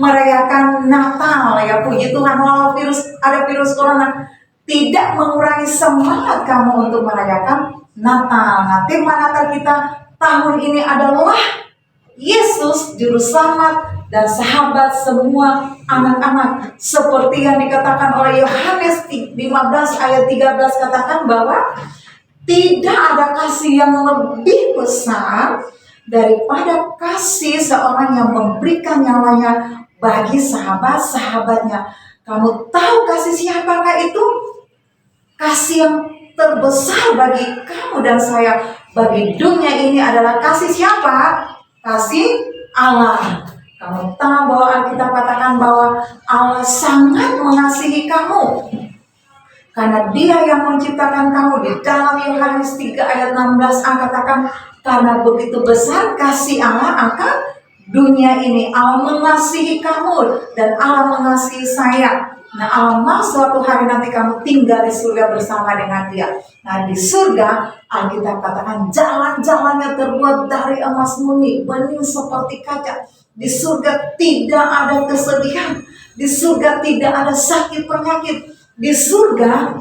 merayakan Natal ya, puji Tuhan, walau ada virus corona tidak mengurangi semangat kamu untuk merayakan Natal. Nah, tema Natal kita tahun ini adalah Yesus Juru Selamat dan sahabat semua anak-anak. Seperti yang dikatakan oleh Yohanes 15 ayat 13, katakan bahwa tidak ada kasih yang lebih besar daripada kasih seorang yang memberikan nyawanya bagi sahabat-sahabatnya. Kamu tahu kasih siapakah itu? Kasih yang terbesar bagi kamu dan saya, bagi dunia ini adalah kasih siapa? Kasih Allah. Kamu tahu bahwa Alkitab katakan bahwa Allah sangat mengasihi kamu, karena Dia yang menciptakan kamu. Di dalam Yohanes 3 ayat 16 katakan, karena begitu besar kasih Allah akan dunia ini. Allah mengasihi kamu dan Allah mengasihi saya. Nah, Allah mau suatu hari nanti kamu tinggal di surga bersama dengan Dia. Nah, di surga Alkitab katakan jalan-jalannya terbuat dari emas murni, bening seperti kaca. Di surga tidak ada kesedihan. Di surga tidak ada sakit penyakit. Di surga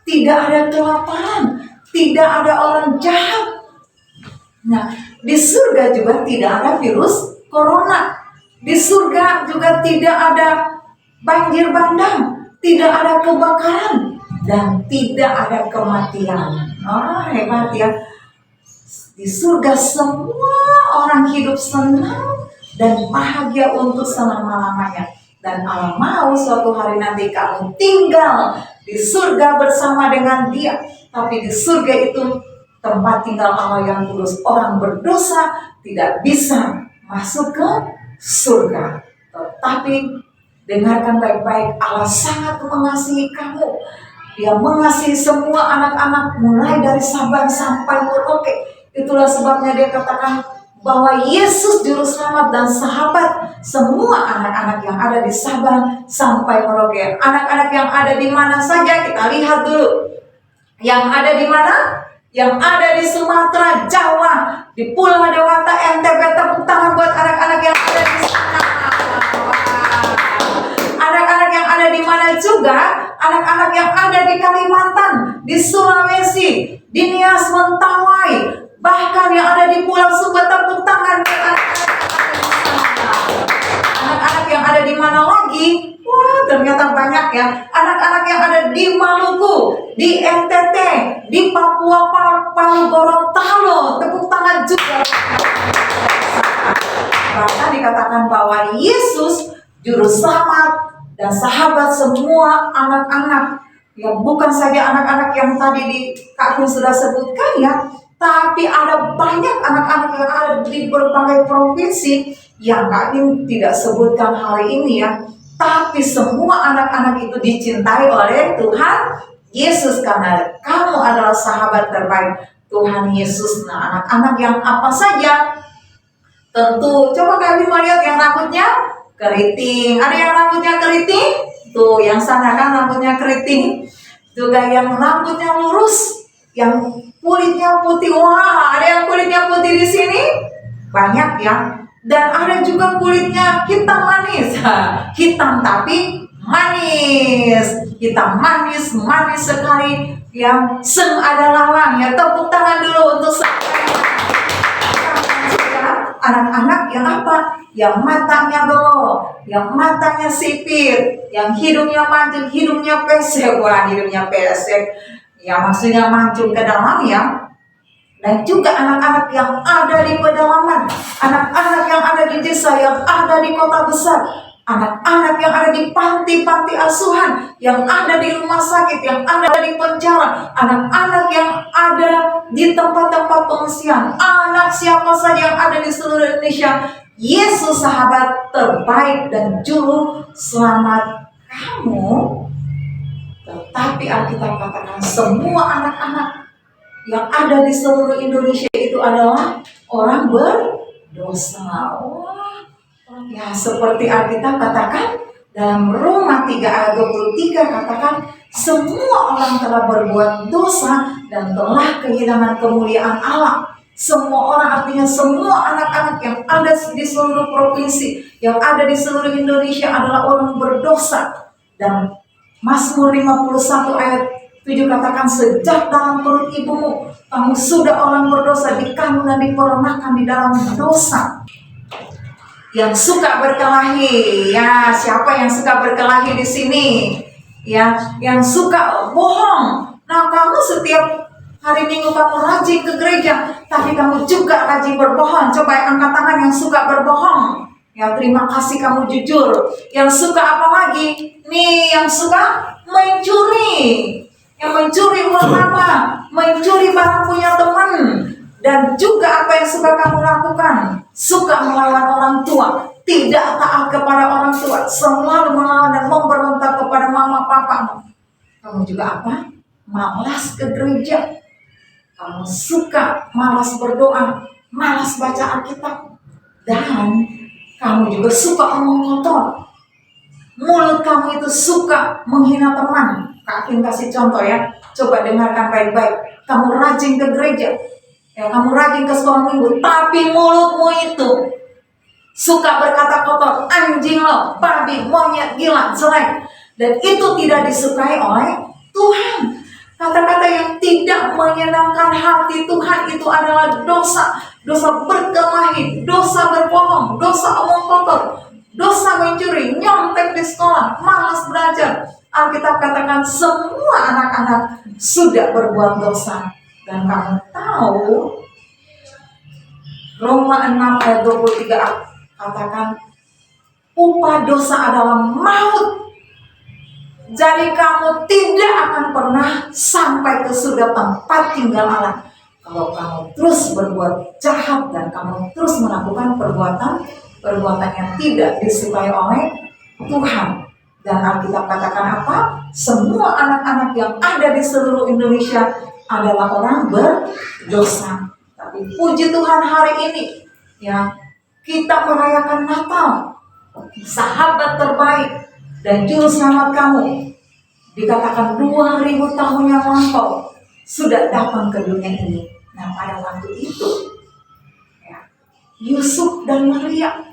tidak ada kelaparan, tidak ada orang jahat. Nah, di surga juga tidak ada virus corona. Di surga juga tidak ada banjir bandang, tidak ada kebakaran, dan tidak ada kematian. Hebat ya. Di surga semua orang hidup senang dan bahagia untuk selama-lamanya. Dan Allah mau suatu hari nanti kamu tinggal di surga bersama dengan Dia. Tapi di surga itu tempat tinggal Allah yang kudus. Orang berdosa tidak bisa masuk ke surga. Tetapi dengarkan baik-baik, Allah sangat mengasihi kamu. Dia mengasihi semua anak-anak, mulai dari Sabang sampai Merauke. Itulah sebabnya Dia katakan bahwa Yesus Juru Selamat dan sahabat semua anak-anak yang ada di Sabang sampai Merauke. Anak-anak yang ada di mana saja, kita lihat dulu. Yang ada di mana? Yang ada di Sumatera, Jawa, di Pulau Dewata, NTB. Tepuk tangan buat anak-anak yang ada di sana. Anak-anak yang ada di mana juga? Anak-anak yang ada di Kalimantan, di Sulawesi, di Nias, Mentawai, bahkan yang ada di Pulau Sumba. Tepuk tangan buat anak-anak yang ada di mana lagi? Wah, ternyata banyak ya. Anak-anak yang ada di Maluku, di NTT, di Papua, Palu, Gorontalo. Tepuk tangan juga. Bahkan dikatakan bahwa Yesus Juru Selamat dan sahabat semua anak-anak. Ya, bukan saja anak-anak yang tadi di Kak Kun sudah sebutkan ya, tapi ada banyak anak-anak yang ada di berbagai provinsi yang Kak Kun tidak sebutkan hari ini ya. Tapi semua anak-anak itu dicintai oleh Tuhan Yesus, karena kamu adalah sahabat terbaik Tuhan Yesus. Nah, anak-anak yang apa saja? Tentu, coba kalian melihat yang rambutnya keriting. Ada yang rambutnya keriting? Tuh, yang sana kan rambutnya keriting. Juga yang rambutnya lurus, yang kulitnya putih. Wah, ada yang kulitnya putih di sini? Banyak ya. Dan ada juga kulitnya hitam manis. Hitam tapi manis. Hitam manis, manis sekali. Yang seng ada lawang ya. Tepuk tangan dulu untuk anak-anak yang apa? Yang matanya belok, yang matanya sipit, yang hidungnya mancung, hidungnya pesek. Wah, hidungnya pesek. Ya, maksudnya mancung ke dalam ya. Dan juga anak-anak yang ada di pedalaman, anak-anak yang ada di desa, yang ada di kota besar, anak-anak yang ada di panti-panti asuhan, yang ada di rumah sakit, yang ada di penjara, anak-anak yang ada di tempat-tempat pengungsian, anak siapa saja yang ada di seluruh Indonesia. Yesus sahabat terbaik dan juru selamat kamu. Tetapi Alkitab katakan semua anak-anak yang ada di seluruh Indonesia itu adalah orang berdosa. Wah, ya, seperti Alkitab katakan dalam Roma 3 ayat 23 katakan semua orang telah berbuat dosa dan telah kehilangan kemuliaan Allah. Semua orang, artinya semua anak-anak yang ada di seluruh provinsi, yang ada di seluruh Indonesia adalah orang berdosa. Dan Mazmur 51 ayat 7 katakan, sejak dalam perut ibumu kamu sudah orang berdosa, dikandung dan diperanakkan di dalam dosa. Yang suka berkelahi, ya siapa yang suka berkelahi di sini? Ya, yang suka bohong. Nah, kamu setiap hari Minggu kamu rajin ke gereja, tapi kamu juga rajin berbohong. Coba angkat tangan yang suka berbohong. Ya, terima kasih kamu jujur. Yang suka apa lagi? Nih, yang suka mencuri. Yang mencuri uang mama, mencuri barang punya teman. Dan juga apa yang suka kamu lakukan? Suka melawan orang tua, tidak taat kepada orang tua, selalu melawan dan memberontak kepada mama papamu. Kamu juga apa? Malas ke gereja. Kamu suka malas berdoa, malas baca Alkitab. Dan kamu juga suka omong kotor. Mulut kamu itu suka menghina teman. Kak Kim kasih contoh ya. Coba dengarkan baik-baik. Kamu rajin ke gereja, ya, kamu rajin ke sekolah minggu, tapi mulutmu itu suka berkata kotor, anjing lo, babi, monyet, gila, jelek. Dan itu tidak disukai oleh Tuhan. Kata-kata yang tidak menyenangkan hati Tuhan itu adalah dosa. Dosa berkelahi, dosa berbohong, dosa omong kotor, dosa mencuri, nyontek di sekolah, malas belajar. Alkitab katakan semua anak-anak sudah berbuat dosa. Dan kamu tahu Roma 6 ayat 23 katakan upah dosa adalah maut. Jadi kamu tidak akan pernah sampai ke surga, tempat tinggal Allah, kalau kamu terus berbuat jahat dan kamu terus melakukan perbuatan yang tidak disukai oleh Tuhan. Dan Alkitab katakan apa? Semua anak-anak yang ada di seluruh Indonesia adalah orang berdosa. Tapi puji Tuhan hari ini, ya, kita merayakan Natal, sahabat terbaik dan juru selamat kamu, dikatakan 2000 tahun yang lampau sudah datang ke dunia ini. Nah, pada waktu itu, ya, Yusuf dan Maria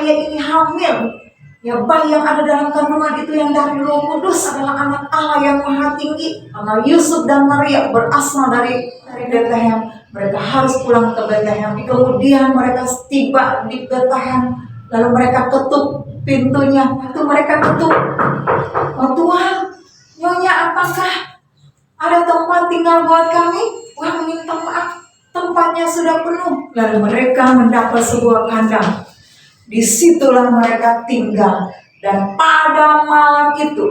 ini hamil. Ya, bayi yang ada dalam kandungan itu yang dari Roh Kudus adalah anak Allah yang Maha Tinggi. Karena Yusuf dan Maria berasal dari Betlehem, mereka harus pulang ke Betlehem. Kemudian mereka tiba di Betlehem, lalu mereka ketuk pintunya. Itu mereka ketuk, oh Tuhan, Nyonya, apakah ada tempat tinggal buat kami? Wah, minta maaf, tempatnya sudah penuh. Lalu mereka mendapat sebuah kandang. Disitulah mereka tinggal. Dan pada malam itu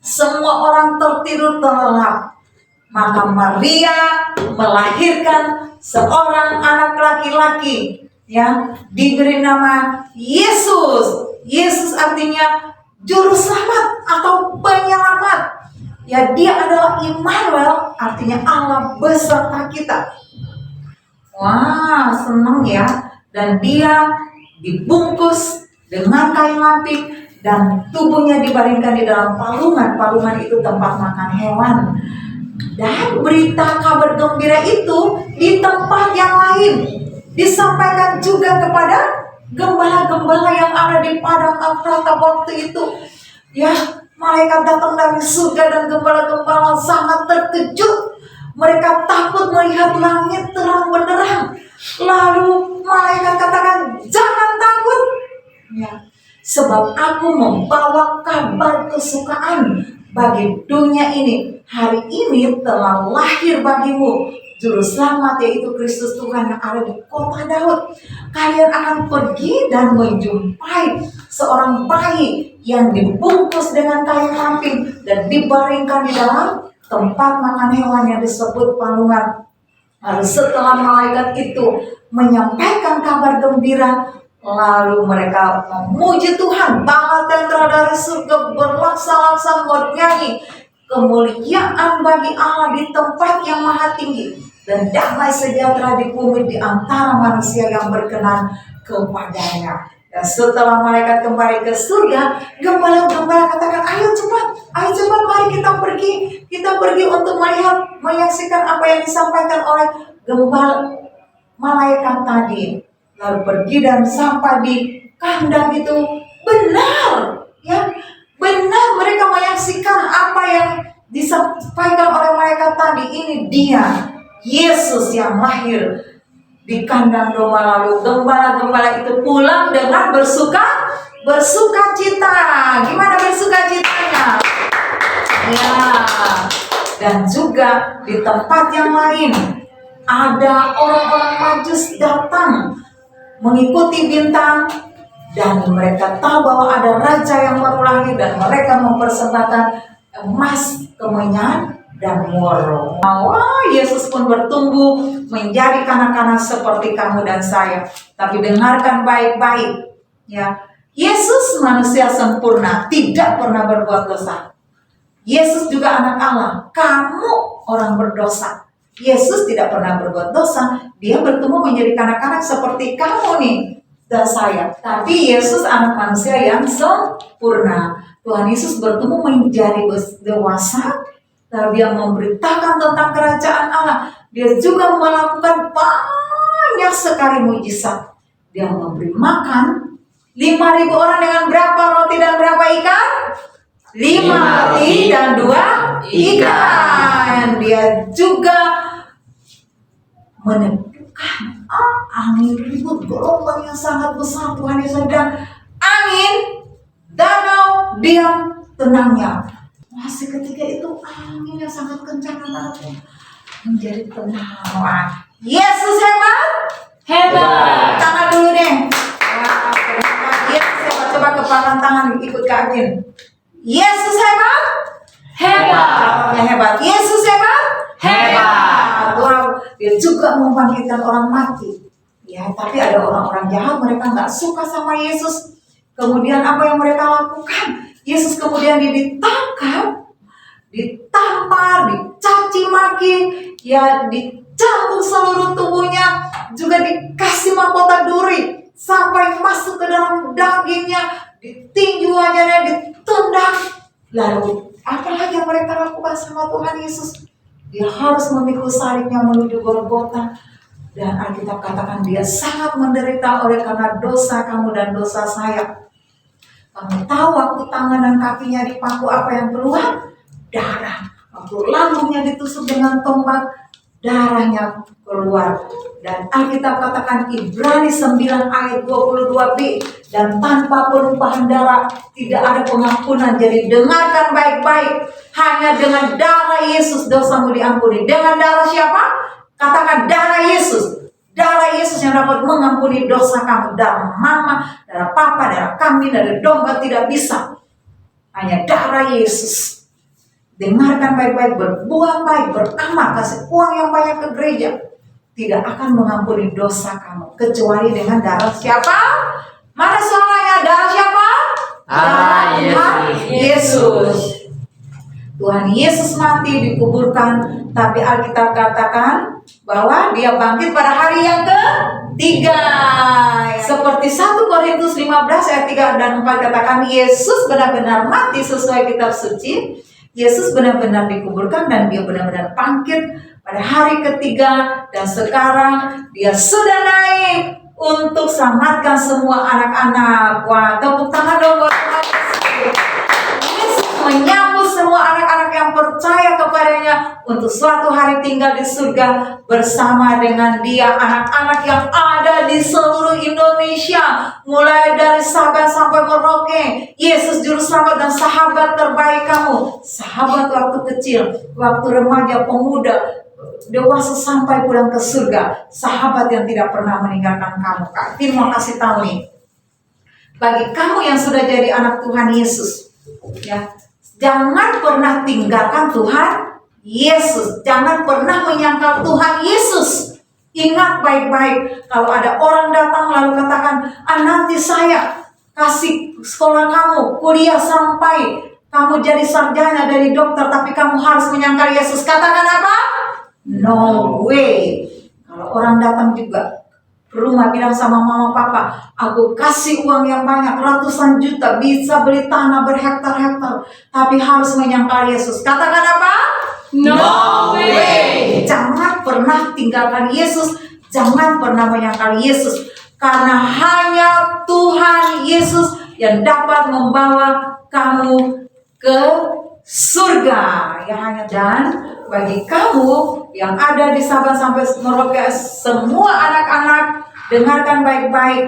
semua orang tertidur terlelap. Maka Maria melahirkan seorang anak laki-laki yang diberi nama Yesus. Yesus artinya juru selamat atau penyelamat. Ya, dia adalah Immanuel, artinya Allah beserta kita. Wah, senang ya. Dan dia dibungkus dengan kain lapik dan tubuhnya dibaringkan di dalam palungan. Palungan itu tempat makan hewan. Dan berita kabar gembira itu di tempat yang lain disampaikan juga kepada gembala-gembala yang ada di padang Efrata waktu itu. Ya, malaikat datang dari surga dan gembala-gembala sangat terkejut. Mereka takut melihat langit terang benderang. Lalu malaikat katakan, jangan takut, ya, sebab aku membawa kabar kesukaan bagi dunia ini. Hari ini telah lahir bagimu juru selamat, yaitu Kristus Tuhan yang ada di kota Daud. Kalian akan pergi dan menjumpai seorang bayi yang dibungkus dengan kain lapik dan dibaringkan di dalam tempat makan hewan yang disebut palungan. Lalu setelah malaikat itu menyampaikan kabar gembira, lalu mereka memuji Tuhan. Bala tentara dari surga berlaksa-laksa bernyanyi, kemuliaan bagi Allah di tempat yang maha tinggi, dan damai sejahtera di bumi di antara manusia yang berkenan kepadanya. Dan setelah malaikat kembali ke surga, gembala-gembala katakan, ayo cepat, mari kita pergi untuk melihat, menyaksikan apa yang disampaikan oleh malaikat tadi lalu pergi dan sampai di kandang itu, benar ya, benar mereka menyaksikan apa yang disampaikan oleh malaikat tadi. Ini dia Yesus yang lahir di kandang domba. Lalu gembala-gembala itu pulang dengan bersuka cita. Gimana bersuka citanya? Ya, dan juga di tempat yang lain ada orang-orang Majus datang mengikuti bintang, dan mereka tahu bahwa ada raja yang baru lahir, dan mereka mempersembahkan emas, kemenyan, dan murah. Wah, Yesus pun bertumbuh menjadi kanak-kanak seperti kamu dan saya. Tapi dengarkan baik-baik ya, Yesus manusia sempurna, tidak pernah berbuat dosa. Yesus juga anak Allah, kamu orang berdosa. Yesus tidak pernah berbuat dosa, dia bertumbuh menjadi kanak-kanak seperti kamu nih dan saya. Tapi Yesus anak manusia yang sempurna. Tuhan Yesus bertumbuh menjadi dewasa, lalu dia memberitakan tentang kerajaan Allah. Dia juga melakukan banyak sekali mujizat. Dia memberi makan 5.000 orang dengan berapa roti dan berapa ikan? 5 roti dan 2 ikan. Dia juga meneduhkan angin ribut, gelombang yang sangat besar. Tuhan Yesus dan angin, danau diam tenangnya. Masih ketika itu angin yang sangat kencang menjadi tenang. Wah, Yesus hebat, hebat. Tangan dulu deh. Yesus hebat. Coba kepalkan tangan, ikut ke angin. Yesus hebat, hebat. Hebat. Yesus hebat, hebat. Wow, dia juga membangkitkan orang mati. Ya, tapi ada orang-orang jahat, mereka nggak suka sama Yesus. Kemudian apa yang mereka lakukan? Yesus kemudian ditangkap, ditampar, dicaci maki, ya dicambuk seluruh tubuhnya, juga dikasih mahkota duri sampai masuk ke dalam dagingnya, ditinju wajahnya, ditendang. Lalu apa lagi yang mereka lakukan sama Tuhan Yesus? Dia harus memikul salibnya menuju Golgota, dan Alkitab katakan dia sangat menderita oleh karena dosa kamu dan dosa saya. Kamu tahu waktu tangan dan kakinya dipaku apa yang keluar? Darah. Waktu lambungnya ditusuk dengan tombak, darahnya keluar. Dan Alkitab katakan Ibrani 9 ayat 22b, dan tanpa penumpahan darah tidak ada pengampunan. Jadi dengarkan baik-baik, hanya dengan darah Yesus dosamu diampuni. Dengan darah siapa? Katakan darah Yesus. Darah Yesus yang dapat mengampuni dosa kamu. Darah mama, darah papa, darah kambing, darah domba tidak bisa. Hanya darah Yesus. Dengarkan baik-baik, berbuat baik, beramal, kasih uang yang banyak ke gereja, tidak akan mengampuni dosa kamu kecuali dengan darah siapa? Mana suaranya? Darah siapa? Darah Yesus. Tuhan Yesus mati, dikuburkan, tapi Alkitab katakan bahwa dia bangkit pada hari yang ketiga. Seperti 1 Korintus 15 ayat 3 dan 4 katakan, Yesus benar-benar mati sesuai kitab suci. Yesus benar-benar dikuburkan dan dia benar-benar bangkit pada hari ketiga, dan sekarang dia sudah naik untuk selamatkan semua anak-anak. Wah, tepuk tangan dong buat Tuhan Yesus. Yesus menyambut semua anak-anak yang percaya kepadanya untuk suatu hari tinggal di surga bersama dengan dia. Anak-anak yang ada di seluruh Indonesia, mulai dari Sabang sampai Merauke. Yesus juru selamat dan sahabat terbaik kamu. Sahabat waktu kecil, waktu remaja, pemuda, dewasa sampai pulang ke surga. Sahabat yang tidak pernah meninggalkan kamu. Kak Tim mau kasih tahu nih, bagi kamu yang sudah jadi anak Tuhan Yesus, ya, jangan pernah tinggalkan Tuhan Yesus. Jangan pernah menyangkal Tuhan Yesus. Ingat baik-baik, kalau ada orang datang lalu katakan, nanti saya kasih sekolah kamu, kuliah sampai kamu jadi sarjana, dari dokter, tapi kamu harus menyangkal Yesus. Katakan apa? No way. Kalau orang datang juga ke rumah bilang sama mama papa, aku kasih uang yang banyak, ratusan juta, bisa beli tanah berhektar-hektar, tapi harus menyangkal Yesus. Katakan apa? No way. Jangan pernah tinggalkan Yesus. Jangan pernah menyangkal Yesus, karena hanya Tuhan Yesus yang dapat membawa kamu ke surga. Ya, hanya. Dan bagi kamu yang ada di Sabang sampai Merauke, semua anak-anak, dengarkan baik-baik.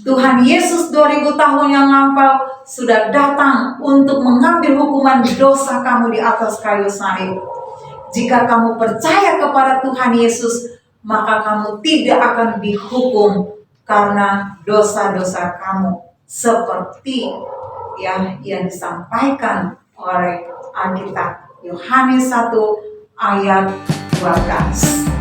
Tuhan Yesus 2000 tahun yang lampau sudah datang untuk mengambil hukuman dosa kamu di atas kayu salib. Jika kamu percaya kepada Tuhan Yesus, maka kamu tidak akan dihukum karena dosa-dosa kamu, seperti yang disampaikan oleh Alkitab Yohanes 1 ayat 12.